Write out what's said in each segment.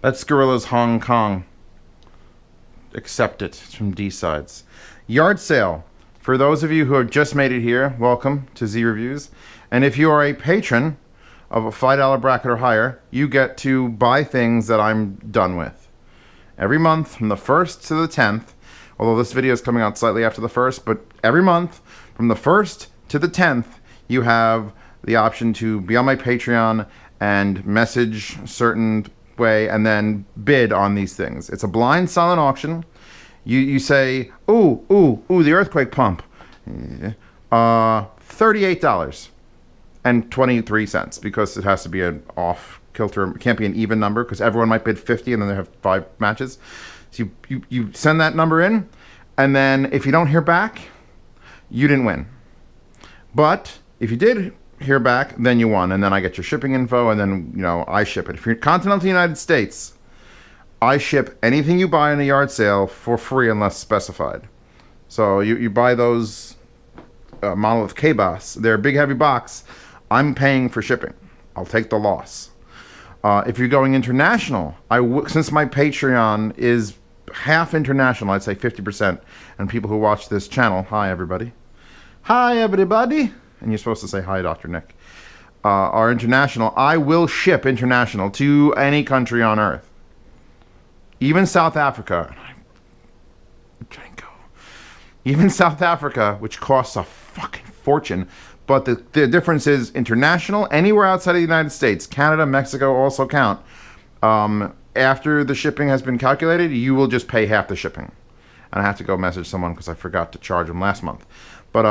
That's Gorilla's Hong Kong. Accept it. It's from D-Sides. Yard sale. For those of you who have just made it here, welcome to Z Reviews. And if you are a patron of a $5 bracket or higher, you get to buy things that I'm done with. Every month from the 1st to the 10th, although this video is coming out slightly after the 1st, but every month from the 1st to the 10th, you have the option to be on my Patreon and message a certain way and then bid on these things. It's a blind silent auction. You say, ooh, the earthquake pump. $38.23 because it has to be an off kilter. It can't be an even number because everyone might bid 50 and then they have 5 matches. So you send that number in, and then if you don't hear back, you didn't win. But if you did hear back, then you won, and then I get your shipping info, and then I ship it. If you're continental United States, I ship anything you buy in a yard sale for free unless specified. So you buy those monolith Kbas. They're a big heavy box. I'm paying for shipping. I'll take the loss. If you're going international, since my Patreon is half international, I'd say 50%. And people who watch this channel, hi everybody. Hi everybody. And you're supposed to say hi, Dr. Nick. Are international. I will ship international to any country on earth. Even South Africa. Even South Africa, which costs a fucking fortune. But the difference is international, anywhere outside of the United States, Canada, Mexico also count. After the shipping has been calculated, you will just pay half the shipping. And I have to go message someone because I forgot to charge them last month. But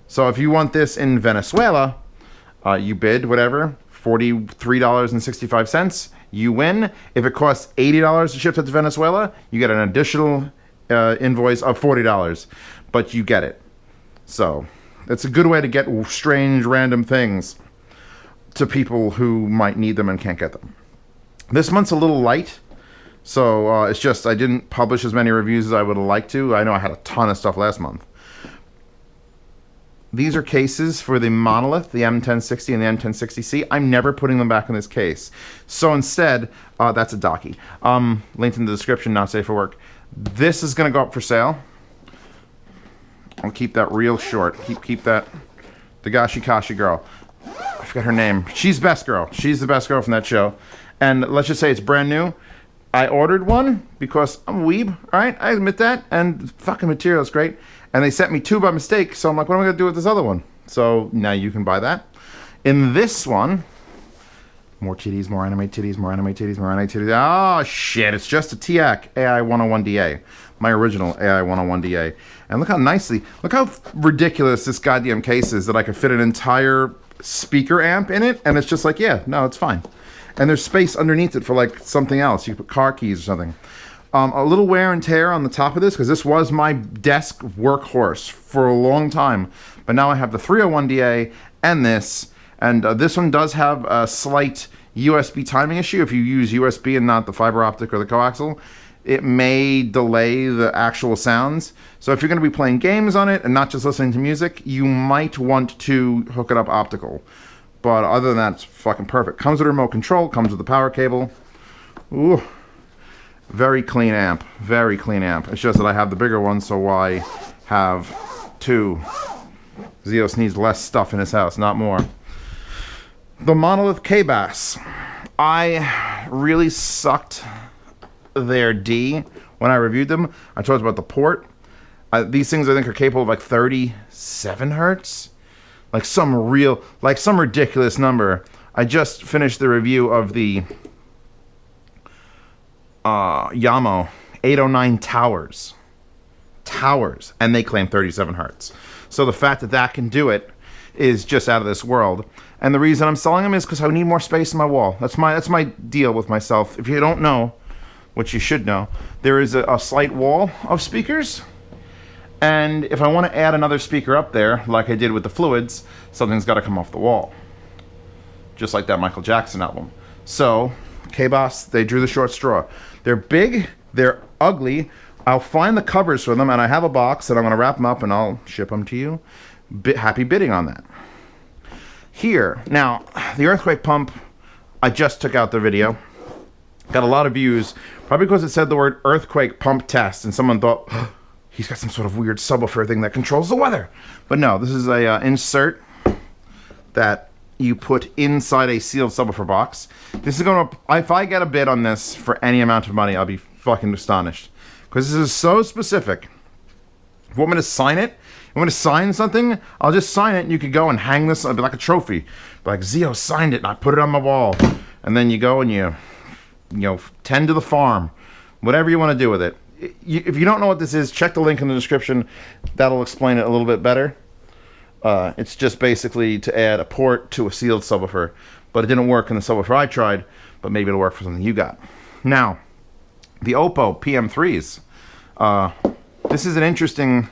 so if you want this in Venezuela, you bid whatever, $43.65. You win. If it costs $80 to ship to Venezuela, you get an additional invoice of $40. But you get it. So it's a good way to get strange, random things to people who might need them and can't get them. This month's a little light. So it's just I didn't publish as many reviews as I would have liked to. I know I had a ton of stuff last month. These are cases for the Monolith, the M1060 and the M1060C. I'm never putting them back in this case. So instead, that's a Daki. Linked in the description, not safe for work. This is going to go up for sale. I'll keep that real short. Keep that Dagashi Kashi girl. I forgot her name. She's best girl. She's the best girl from that show. And let's just say it's brand new. I ordered one because I'm a weeb, all right? I admit that. And the fucking material is great. And they sent me 2 by mistake, so I'm like, what am I going to do with this other one? So now you can buy that. In this one, more titties, more anime titties, more anime titties, more anime titties. Oh, shit, it's just a Teac AI 101DA. My original AI 101DA. And look how ridiculous this goddamn case is that I could fit an entire speaker amp in it, and it's just like, yeah, no, it's fine. And there's space underneath it for like something else. You could put car keys or something. A little wear and tear on the top of this because this was my desk workhorse for a long time. But now I have the 301DA and this. And this one does have a slight USB timing issue. If you use USB and not the fiber optic or the coaxial, it may delay the actual sounds. So if you're going to be playing games on it and not just listening to music, you might want to hook it up optical. But other than that, it's fucking perfect. Comes with a remote control, comes with the power cable. Ooh. Very clean amp. Very clean amp. It's just that I have the bigger one, so why have 2? Zeos needs less stuff in his house, not more. The Monolith Kbas. I really sucked their D when I reviewed them. I told you about the port. These things I think are capable of like 37 hertz. Like some ridiculous number. I just finished the review of the Yamo 809 Towers, and they claim 37 hertz. So the fact that that can do it is just out of this world. And the reason I'm selling them is because I need more space in my wall. That's my deal with myself. If you don't know, which you should know, there is a slight wall of speakers, and if I want to add another speaker up there, like I did with the Fluids, something's got to come off the wall, just like that Michael Jackson album. So Kbas, they drew the short straw. They're big, they're ugly. I'll find the covers for them, and I have a box, and I'm going to wrap them up, and I'll ship them to you. Happy bidding on that. Here, now, the earthquake pump, I just took out the video. Got a lot of views, probably because it said the word earthquake pump test, and someone thought, oh, he's got some sort of weird subwoofer thing that controls the weather. But no, this is a insert that you put inside a sealed subwoofer box. This is going to, if I get a bid on this for any amount of money, I'll be fucking astonished. Because this is so specific. If you want me to sign it, you want me to sign something, I'll just sign it and you could go and hang this, it'll be like a trophy. Like, Zeos signed it and I put it on my wall. And then you go and you know, tend to the farm. Whatever you want to do with it. If you don't know what this is, check the link in the description. That'll explain it a little bit better. It's just basically to add a port to a sealed subwoofer, but it didn't work in the subwoofer I tried, but maybe it'll work for something you got. Now, the Oppo PM3s. This is an interesting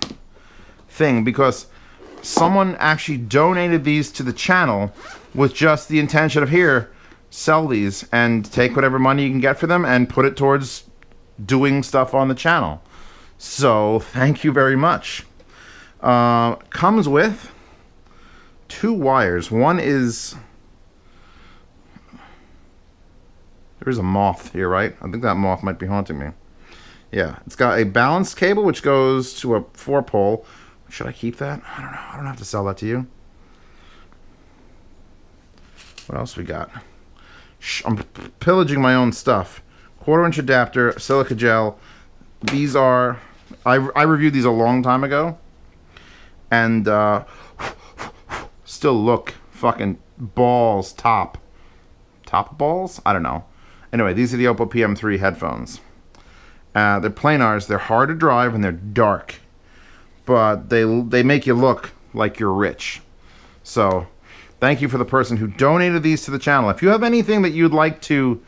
thing because someone actually donated these to the channel with just the intention of, here, sell these and take whatever money you can get for them and put it towards doing stuff on the channel. So, thank you very much. Comes with 2 wires. One is, there's a moth here, right? I think that moth might be haunting me. Yeah, it's got a balanced cable which goes to a 4-pole. Should I keep that? I don't know. I don't have to sell that to you. What else we got? I'm pillaging my own stuff. 1/4-inch adapter, silica gel. These are, I reviewed these a long time ago. And still look fucking balls top balls? I don't know. Anyway, these are the Oppo PM3 headphones. They're planars. They're hard to drive and they're dark, but they make you look like you're rich. So thank you for the person who donated these to the channel. If you have anything that you'd like to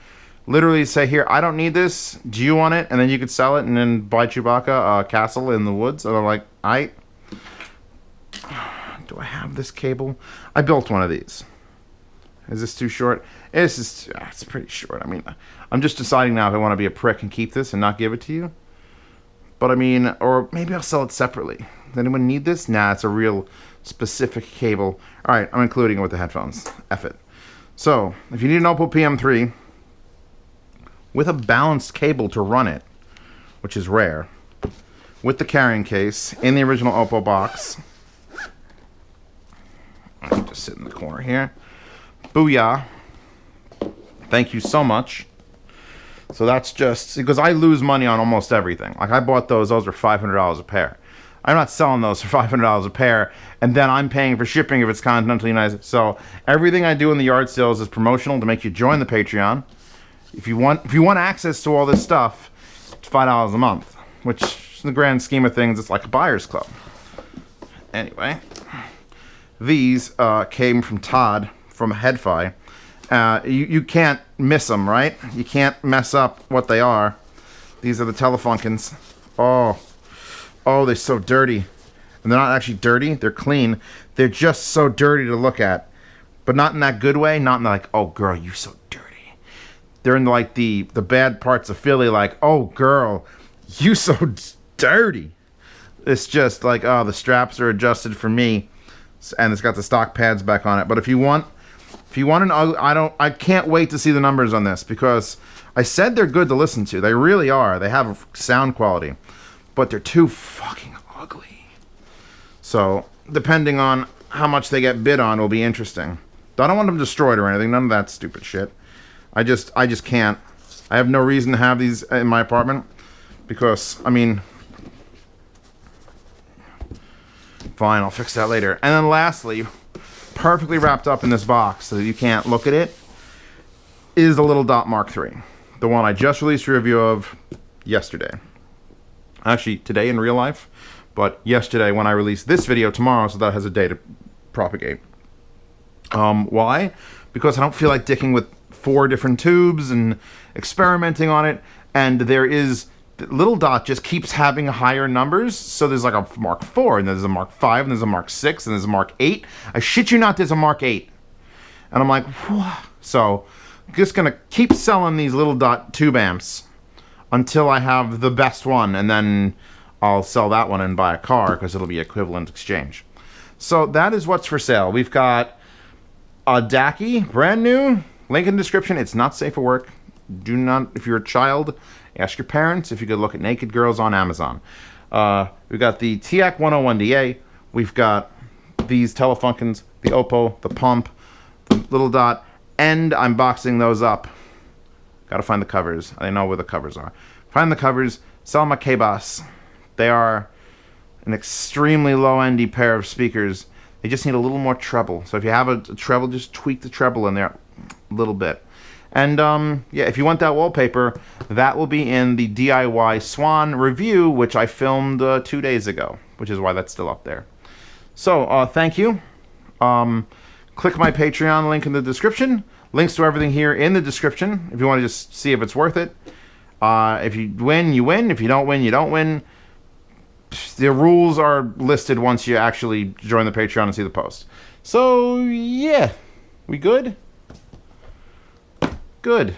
literally say, here, I don't need this, do you want it? And then you could sell it and then buy Chewbacca a castle in the woods. And I'm like, do I have this cable? I built one of these. Is this too short? It's pretty short. I mean, I'm just deciding now if I want to be a prick and keep this and not give it to you. But I mean, or maybe I'll sell it separately. Does anyone need this? Nah, it's a real specific cable. All right, I'm including it with the headphones. F it. So, if you need an Oppo PM3 with a balanced cable to run it, which is rare, with the carrying case in the original Oppo box. I'll just sit in the corner here. Booyah. Thank you so much. So that's just, because I lose money on almost everything. Like I bought those were $500 a pair. I'm not selling those for $500 a pair, and then I'm paying for shipping if it's continental United States. So everything I do in the yard sales is promotional to make you join the Patreon. If you want access to all this stuff, it's $5 a month, which in the grand scheme of things, it's like a buyer's club. Anyway, these came from Todd from HeadFi. You can't miss them, right? You can't mess up what they are. These are the Telefunkens. Oh, they're so dirty. And they're not actually dirty, they're clean. They're just so dirty to look at. But not in that good way, not in the like, oh girl, you're so dirty. They're in like the bad parts of Philly, like, oh girl, you so dirty. It's just like, oh, the straps are adjusted for me. And it's got the stock pads back on it. But if you want an ugly, I can't wait to see the numbers on this, because I said they're good to listen to. They really are. They have sound quality, but they're too fucking ugly. So depending on how much they get bid on will be interesting. I don't want them destroyed or anything. None of that stupid shit. I just can't. I have no reason to have these in my apartment because, I mean, fine, I'll fix that later. And then lastly, perfectly wrapped up in this box so that you can't look at it, is the Littledot Mark III. The one I just released a review of yesterday. Actually, today in real life, but yesterday when I released this video tomorrow, so that has a day to propagate. Why? Because I don't feel like dicking with 4 different tubes and experimenting on it, and there is... Littledot just keeps having higher numbers, so there's like a Mark IV, and there's a Mark V, and there's a Mark VI, and there's a Mark VIII. I shit you not, there's a Mark VIII. And I'm like, whoa. So, I'm just gonna keep selling these Littledot tube amps until I have the best one, and then I'll sell that one and buy a car, because it'll be equivalent exchange. So, that is what's for sale. We've got a Daci, brand new, link in the description. It's not safe for work. Do not, if you're a child, ask your parents if you could look at naked girls on Amazon. We've got the Teac 101DA. We've got these Telefunkens, the Oppo, the Pump, the Littledot, and I'm boxing those up. Gotta find the covers. I know where the covers are. Find the covers, sell my Kbas. They are an extremely low-endy pair of speakers. They just need a little more treble. So if you have a treble, just tweak the treble in there a little bit. And yeah, if you want that wallpaper, that will be in the DIY Swan review, which I filmed 2 days ago, which is why that's still up there. So thank you. Click my Patreon link in the description. Links to everything here in the description if you want to just see if it's worth it. If you win, you win. If you don't win, you don't win. The rules are listed once you actually join the Patreon and see the post. So, yeah. We good? Good.